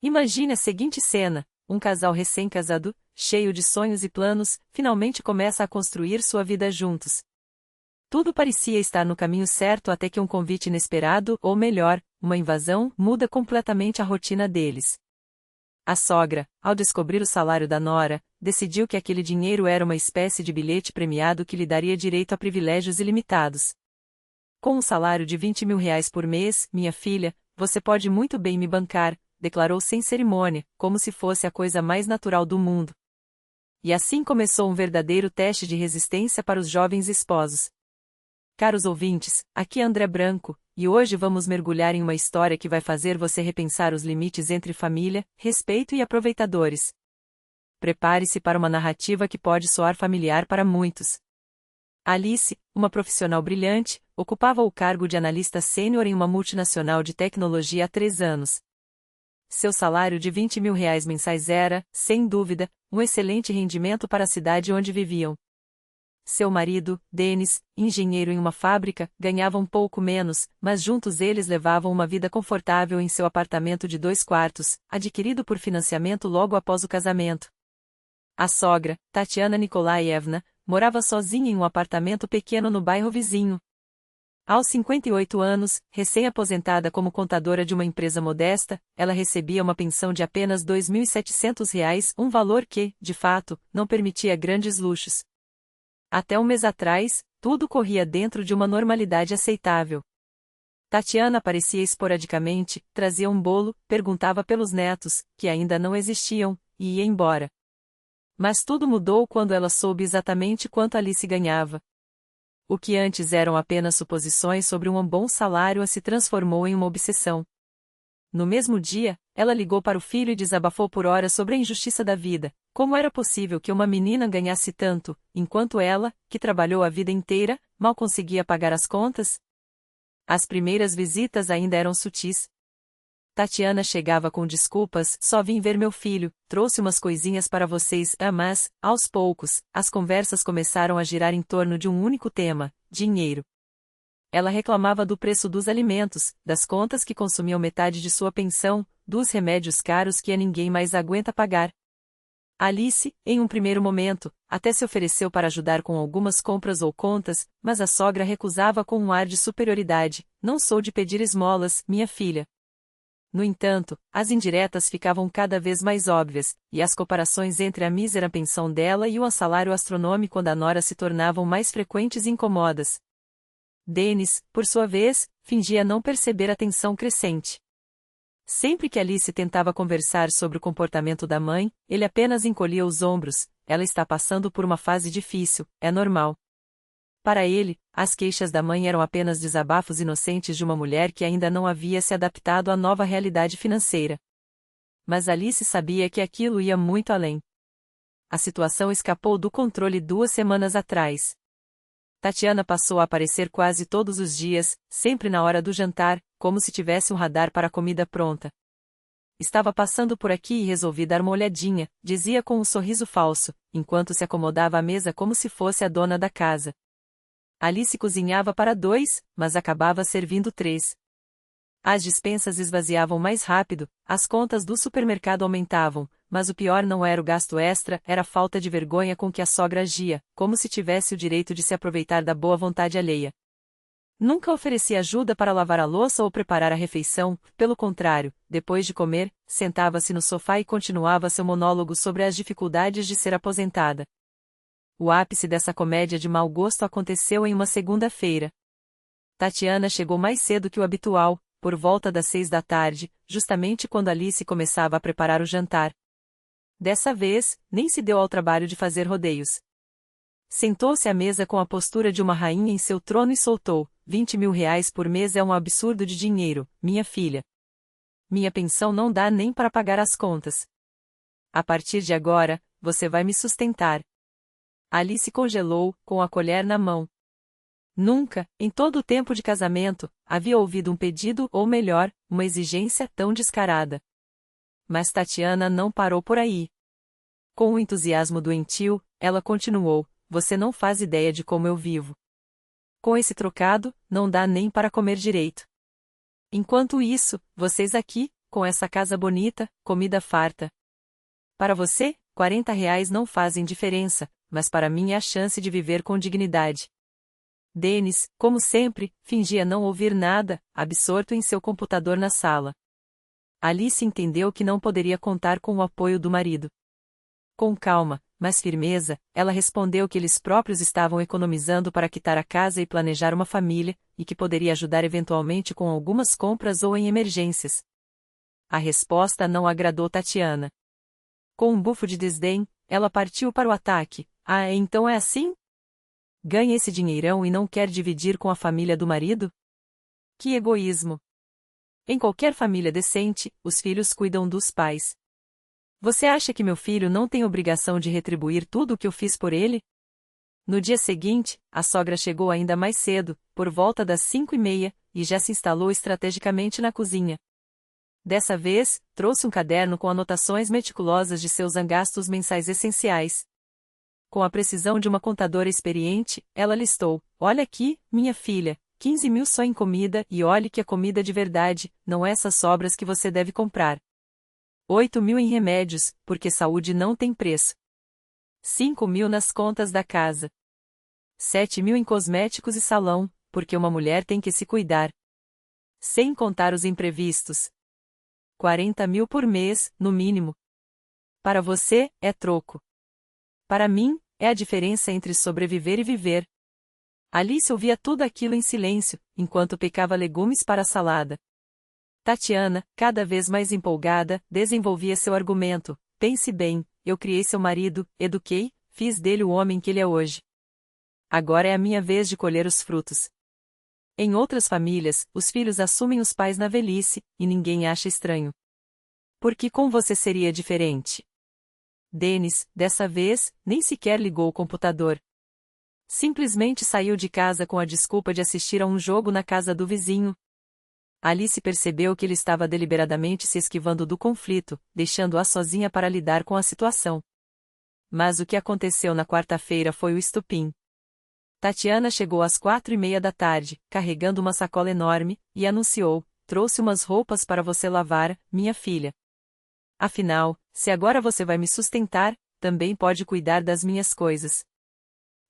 Imagine a seguinte cena: um casal recém-casado, cheio de sonhos e planos, finalmente começa a construir sua vida juntos. Tudo parecia estar no caminho certo até que um convite inesperado, ou melhor, uma invasão, muda completamente a rotina deles. A sogra, ao descobrir o salário da nora, decidiu que aquele dinheiro era uma espécie de bilhete premiado que lhe daria direito a privilégios ilimitados. Com um salário de 20 mil reais por mês, minha filha, você pode muito bem me bancar, declarou sem cerimônia, como se fosse a coisa mais natural do mundo. E assim começou um verdadeiro teste de resistência para os jovens esposos. Caros ouvintes, aqui é André Branco, e hoje vamos mergulhar em uma história que vai fazer você repensar os limites entre família, respeito e aproveitadores. Prepare-se para uma narrativa que pode soar familiar para muitos. Alice, uma profissional brilhante, ocupava o cargo de analista sênior em uma multinacional de tecnologia há 3 anos. Seu salário de 20 mil reais mensais era, sem dúvida, um excelente rendimento para a cidade onde viviam. Seu marido, Dennis, engenheiro em uma fábrica, ganhava um pouco menos, mas juntos eles levavam uma vida confortável em seu apartamento de 2 quartos, adquirido por financiamento logo após o casamento. A sogra, Tatiana Nikolaevna, morava sozinha em um apartamento pequeno no bairro vizinho. Aos 58 anos, recém-aposentada como contadora de uma empresa modesta, ela recebia uma pensão de apenas R$ 2.700, um valor que, de fato, não permitia grandes luxos. Até um mês atrás, tudo corria dentro de uma normalidade aceitável. Tatiana aparecia esporadicamente, trazia um bolo, perguntava pelos netos, que ainda não existiam, e ia embora. Mas tudo mudou quando ela soube exatamente quanto Alice ganhava. O que antes eram apenas suposições sobre um bom salário se transformou em uma obsessão. No mesmo dia, ela ligou para o filho e desabafou por horas sobre a injustiça da vida. Como era possível que uma menina ganhasse tanto, enquanto ela, que trabalhou a vida inteira, mal conseguia pagar as contas? As primeiras visitas ainda eram sutis. Tatiana chegava com desculpas: só vim ver meu filho, trouxe umas coisinhas para vocês, mas, aos poucos, as conversas começaram a girar em torno de um único tema: dinheiro. Ela reclamava do preço dos alimentos, das contas que consumiam metade de sua pensão, dos remédios caros que ninguém mais aguenta pagar. Alice, em um primeiro momento, até se ofereceu para ajudar com algumas compras ou contas, mas a sogra recusava com um ar de superioridade: não sou de pedir esmolas, minha filha. No entanto, as indiretas ficavam cada vez mais óbvias, e as comparações entre a mísera pensão dela e o salário astronômico da nora se tornavam mais frequentes e incômodas. Dennis, por sua vez, fingia não perceber a tensão crescente. Sempre que Alice tentava conversar sobre o comportamento da mãe, ele apenas encolhia os ombros: ela está passando por uma fase difícil, é normal. Para ele, as queixas da mãe eram apenas desabafos inocentes de uma mulher que ainda não havia se adaptado à nova realidade financeira. Mas Alice sabia que aquilo ia muito além. A situação escapou do controle 2 semanas atrás. Tatiana passou a aparecer quase todos os dias, sempre na hora do jantar, como se tivesse um radar para a comida pronta. Estava passando por aqui e resolvi dar uma olhadinha, dizia com um sorriso falso, enquanto se acomodava à mesa como se fosse a dona da casa. Alice cozinhava para 2, mas acabava servindo 3. As despensas esvaziavam mais rápido, as contas do supermercado aumentavam, mas o pior não era o gasto extra, era a falta de vergonha com que a sogra agia, como se tivesse o direito de se aproveitar da boa vontade alheia. Nunca oferecia ajuda para lavar a louça ou preparar a refeição, pelo contrário, depois de comer, sentava-se no sofá e continuava seu monólogo sobre as dificuldades de ser aposentada. O ápice dessa comédia de mau gosto aconteceu em uma segunda-feira. Tatiana chegou mais cedo que o habitual, por volta das 6 da tarde, justamente quando Alice começava a preparar o jantar. Dessa vez, nem se deu ao trabalho de fazer rodeios. Sentou-se à mesa com a postura de uma rainha em seu trono e soltou: 20 mil reais por mês é um absurdo de dinheiro, minha filha. Minha pensão não dá nem para pagar as contas. A partir de agora, você vai me sustentar. Alice congelou, com a colher na mão. Nunca, em todo o tempo de casamento, havia ouvido um pedido, ou melhor, uma exigência tão descarada. Mas Tatiana não parou por aí. Com o entusiasmo doentio, ela continuou: você não faz ideia de como eu vivo. Com esse trocado, não dá nem para comer direito. Enquanto isso, vocês aqui, com essa casa bonita, comida farta. Para você, R$ 40 não fazem diferença, mas para mim é a chance de viver com dignidade. Dennis, como sempre, fingia não ouvir nada, absorto em seu computador na sala. Alice entendeu que não poderia contar com o apoio do marido. Com calma, mas firmeza, ela respondeu que eles próprios estavam economizando para quitar a casa e planejar uma família, e que poderia ajudar eventualmente com algumas compras ou em emergências. A resposta não agradou Tatiana. Com um bufo de desdém, ela partiu para o ataque. Ah, então é assim? Ganha esse dinheirão e não quer dividir com a família do marido? Que egoísmo! Em qualquer família decente, os filhos cuidam dos pais. Você acha que meu filho não tem obrigação de retribuir tudo o que eu fiz por ele? No dia seguinte, a sogra chegou ainda mais cedo, por volta das 5h30, e já se instalou estrategicamente na cozinha. Dessa vez, trouxe um caderno com anotações meticulosas de seus gastos mensais essenciais. Com a precisão de uma contadora experiente, ela listou: olha aqui, minha filha, 15 mil só em comida e olhe que é comida de verdade, não essas sobras que você deve comprar. 8 mil em remédios, porque saúde não tem preço. 5 mil nas contas da casa. 7 mil em cosméticos e salão, porque uma mulher tem que se cuidar. Sem contar os imprevistos. 40 mil por mês, no mínimo. Para você, é troco. Para mim, é a diferença entre sobreviver e viver. Alice ouvia tudo aquilo em silêncio, enquanto picava legumes para a salada. Tatiana, cada vez mais empolgada, desenvolvia seu argumento. Pense bem, eu criei seu marido, eduquei, fiz dele o homem que ele é hoje. Agora é a minha vez de colher os frutos. Em outras famílias, os filhos assumem os pais na velhice, e ninguém acha estranho. Por que com você seria diferente? Dennis, dessa vez, nem sequer ligou o computador. Simplesmente saiu de casa com a desculpa de assistir a um jogo na casa do vizinho. Alice percebeu que ele estava deliberadamente se esquivando do conflito, deixando-a sozinha para lidar com a situação. Mas o que aconteceu na quarta-feira foi o estupim. Tatiana chegou às 4h30 da tarde, carregando uma sacola enorme, e anunciou: trouxe umas roupas para você lavar, minha filha. Afinal, se agora você vai me sustentar, também pode cuidar das minhas coisas.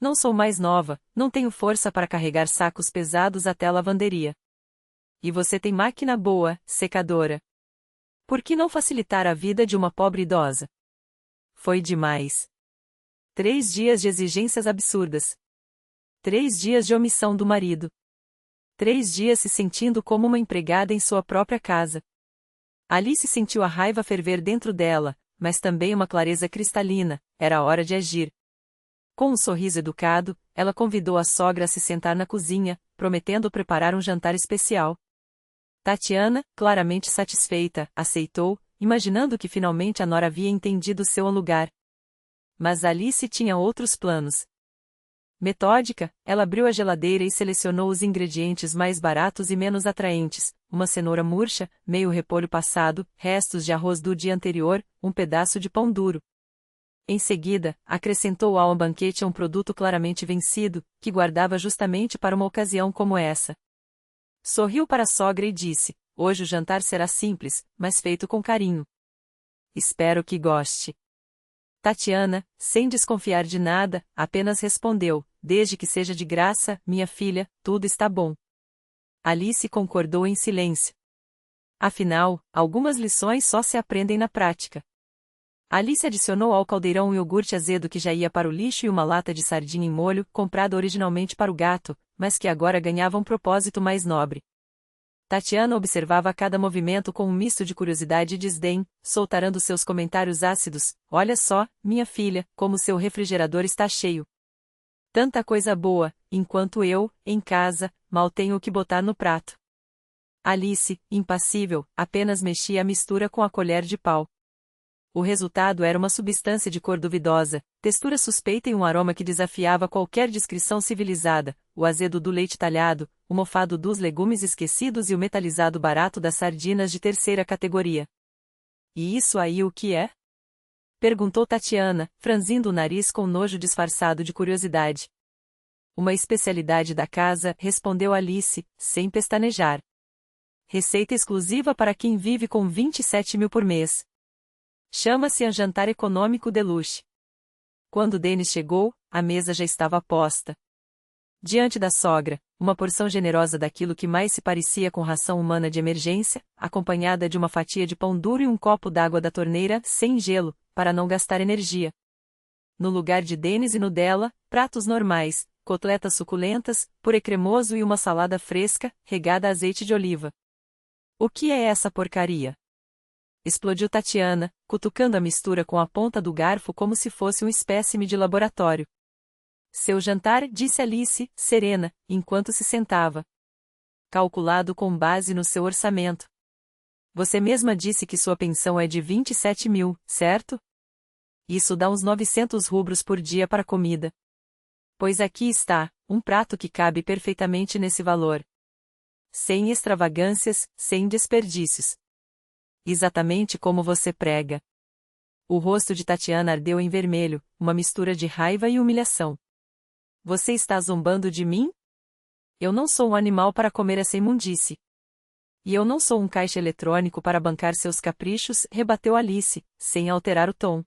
Não sou mais nova, não tenho força para carregar sacos pesados até a lavanderia. E você tem máquina boa, secadora. Por que não facilitar a vida de uma pobre idosa? Foi demais. 3 dias de exigências absurdas. 3 dias de omissão do marido. 3 dias se sentindo como uma empregada em sua própria casa. Alice sentiu a raiva ferver dentro dela, mas também uma clareza cristalina: era hora de agir. Com um sorriso educado, ela convidou a sogra a se sentar na cozinha, prometendo preparar um jantar especial. Tatiana, claramente satisfeita, aceitou, imaginando que finalmente a nora havia entendido seu lugar. Mas Alice tinha outros planos. Metódica, ela abriu a geladeira e selecionou os ingredientes mais baratos e menos atraentes: uma cenoura murcha, meio repolho passado, restos de arroz do dia anterior, um pedaço de pão duro. Em seguida, acrescentou ao banquete um produto claramente vencido, que guardava justamente para uma ocasião como essa. Sorriu para a sogra e disse: hoje o jantar será simples, mas feito com carinho. Espero que goste. Tatiana, sem desconfiar de nada, apenas respondeu: desde que seja de graça, minha filha, tudo está bom. Alice concordou em silêncio. Afinal, algumas lições só se aprendem na prática. Alice adicionou ao caldeirão um iogurte azedo que já ia para o lixo e uma lata de sardinha em molho, comprada originalmente para o gato, mas que agora ganhava um propósito mais nobre. Tatiana observava cada movimento com um misto de curiosidade e desdém, soltarando seus comentários ácidos: olha só, minha filha, como seu refrigerador está cheio. Tanta coisa boa, enquanto eu, em casa, mal tenho o que botar no prato. Alice, impassível, apenas mexia a mistura com a colher de pau. O resultado era uma substância de cor duvidosa, textura suspeita e um aroma que desafiava qualquer descrição civilizada: o azedo do leite talhado, o mofado dos legumes esquecidos e o metalizado barato das sardinas de terceira categoria. E isso aí o que é? Perguntou Tatiana, franzindo o nariz com nojo disfarçado de curiosidade. Uma especialidade da casa, respondeu Alice, sem pestanejar. Receita exclusiva para quem vive com 27 mil por mês. Chama-se um jantar econômico deluxe. Quando Denis chegou, a mesa já estava posta. Diante da sogra, uma porção generosa daquilo que mais se parecia com ração humana de emergência, acompanhada de uma fatia de pão duro e um copo d'água da torneira, sem gelo, para não gastar energia. No lugar de Denis e no dela, pratos normais, coteletas suculentas, purê cremoso e uma salada fresca, regada a azeite de oliva. O que é essa porcaria? Explodiu Tatiana, cutucando a mistura com a ponta do garfo como se fosse um espécime de laboratório. Seu jantar, disse Alice, serena, enquanto se sentava. Calculado com base no seu orçamento. Você mesma disse que sua pensão é de 27 mil, certo? Isso dá uns 900 rubros por dia para comida. Pois aqui está, um prato que cabe perfeitamente nesse valor. Sem extravagâncias, sem desperdícios. Exatamente como você prega. O rosto de Tatiana ardeu em vermelho, uma mistura de raiva e humilhação. Você está zombando de mim? Eu não sou um animal para comer essa imundície. E eu não sou um caixa eletrônico para bancar seus caprichos, rebateu Alice, sem alterar o tom.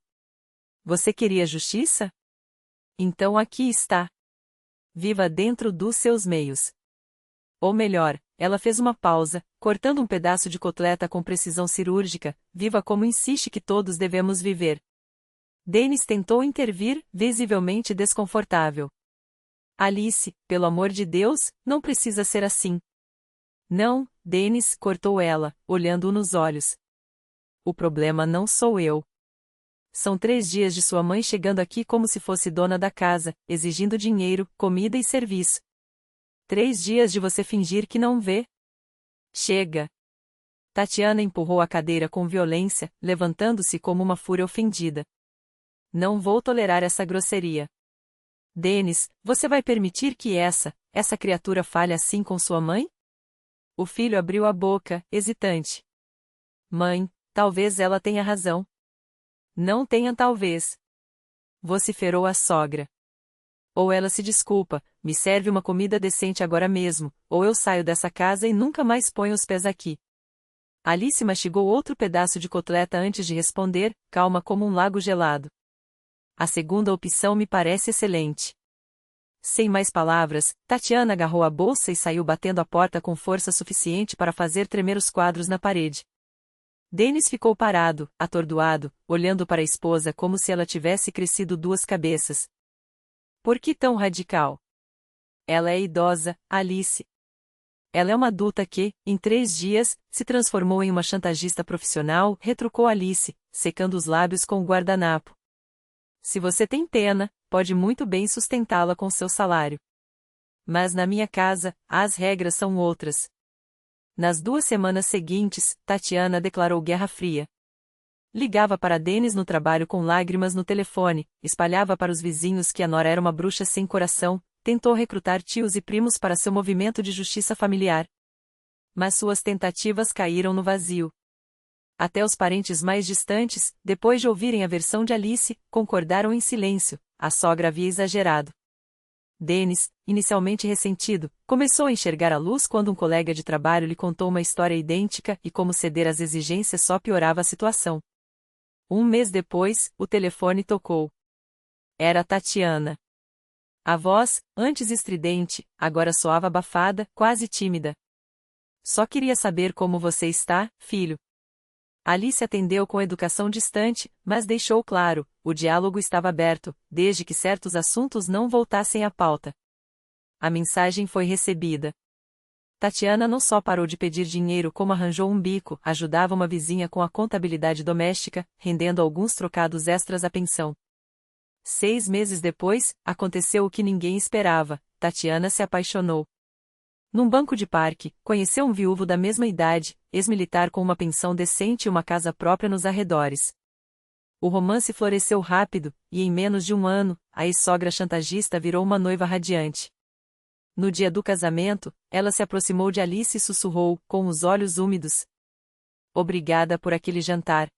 Você queria justiça? Então aqui está. Viva dentro dos seus meios. Ou melhor, ela fez uma pausa, cortando um pedaço de cotleta com precisão cirúrgica, viva como insiste que todos devemos viver. Denis tentou intervir, visivelmente desconfortável. Alice, pelo amor de Deus, não precisa ser assim. Não, Denis, cortou ela, olhando-o nos olhos. O problema não sou eu. São 3 dias de sua mãe chegando aqui como se fosse dona da casa, exigindo dinheiro, comida e serviço. 3 dias de você fingir que não vê. Chega. Tatiana empurrou a cadeira com violência, levantando-se como uma fúria ofendida. Não vou tolerar essa grosseria. Denis, você vai permitir que essa criatura fale assim com sua mãe? O filho abriu a boca, hesitante. Mãe, talvez ela tenha razão. Não tenha talvez. Vociferou a sogra. Ou ela se desculpa, me serve uma comida decente agora mesmo, ou eu saio dessa casa e nunca mais ponho os pés aqui. Alice mastigou outro pedaço de cotleta antes de responder, calma como um lago gelado. A segunda opção me parece excelente. Sem mais palavras, Tatiana agarrou a bolsa e saiu batendo a porta com força suficiente para fazer tremer os quadros na parede. Denis ficou parado, atordoado, olhando para a esposa como se ela tivesse crescido 2 cabeças. Por que tão radical? Ela é idosa, Alice. Ela é uma adulta que, em 3 dias, se transformou em uma chantagista profissional, retrucou Alice, secando os lábios com o guardanapo. Se você tem pena, pode muito bem sustentá-la com seu salário. Mas na minha casa, as regras são outras. Nas 2 semanas seguintes, Tatiana declarou guerra fria. Ligava para Denis no trabalho com lágrimas no telefone, espalhava para os vizinhos que a nora era uma bruxa sem coração, tentou recrutar tios e primos para seu movimento de justiça familiar. Mas suas tentativas caíram no vazio. Até os parentes mais distantes, depois de ouvirem a versão de Alice, concordaram em silêncio, a sogra havia exagerado. Denis, inicialmente ressentido, começou a enxergar a luz quando um colega de trabalho lhe contou uma história idêntica e como ceder às exigências só piorava a situação. 1 mês depois, o telefone tocou. Era Tatiana. A voz, antes estridente, agora soava abafada, quase tímida. Só queria saber como você está, filho. Alice atendeu com educação distante, mas deixou claro, o diálogo estava aberto, desde que certos assuntos não voltassem à pauta. A mensagem foi recebida. Tatiana não só parou de pedir dinheiro como arranjou um bico, ajudava uma vizinha com a contabilidade doméstica, rendendo alguns trocados extras à pensão. 6 meses depois, aconteceu o que ninguém esperava, Tatiana se apaixonou. Num banco de parque, conheceu um viúvo da mesma idade, ex-militar com uma pensão decente e uma casa própria nos arredores. O romance floresceu rápido, e em menos de 1 ano, a ex-sogra chantagista virou uma noiva radiante. No dia do casamento, ela se aproximou de Alice e sussurrou, com os olhos úmidos. Obrigada por aquele jantar.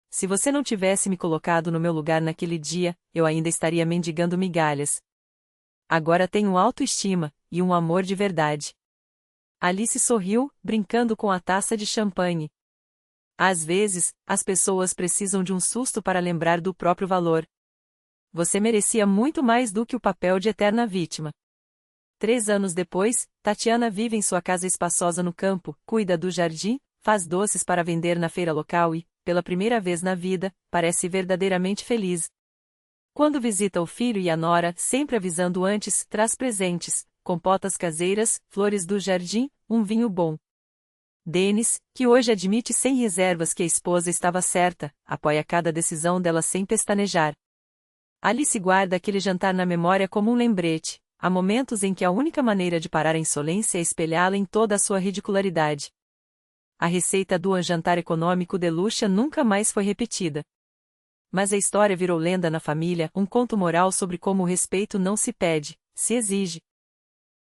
Se você não tivesse me colocado no meu lugar naquele dia, eu ainda estaria mendigando migalhas. Agora tenho autoestima, e um amor de verdade. Alice sorriu, brincando com a taça de champanhe. Às vezes, as pessoas precisam de um susto para lembrar do próprio valor. Você merecia muito mais do que o papel de eterna vítima. 3 anos depois, Tatiana vive em sua casa espaçosa no campo, cuida do jardim, faz doces para vender na feira local e, pela primeira vez na vida, parece verdadeiramente feliz. Quando visita o filho e a nora, sempre avisando antes, traz presentes, compotas caseiras, flores do jardim, um vinho bom. Dennis, que hoje admite sem reservas que a esposa estava certa, apoia cada decisão dela sem pestanejar. Alice guarda aquele jantar na memória como um lembrete. Há momentos em que a única maneira de parar a insolência é espelhá-la em toda a sua ridicularidade. A receita do jantar econômico de Lucia nunca mais foi repetida. Mas a história virou lenda na família, um conto moral sobre como o respeito não se pede, se exige.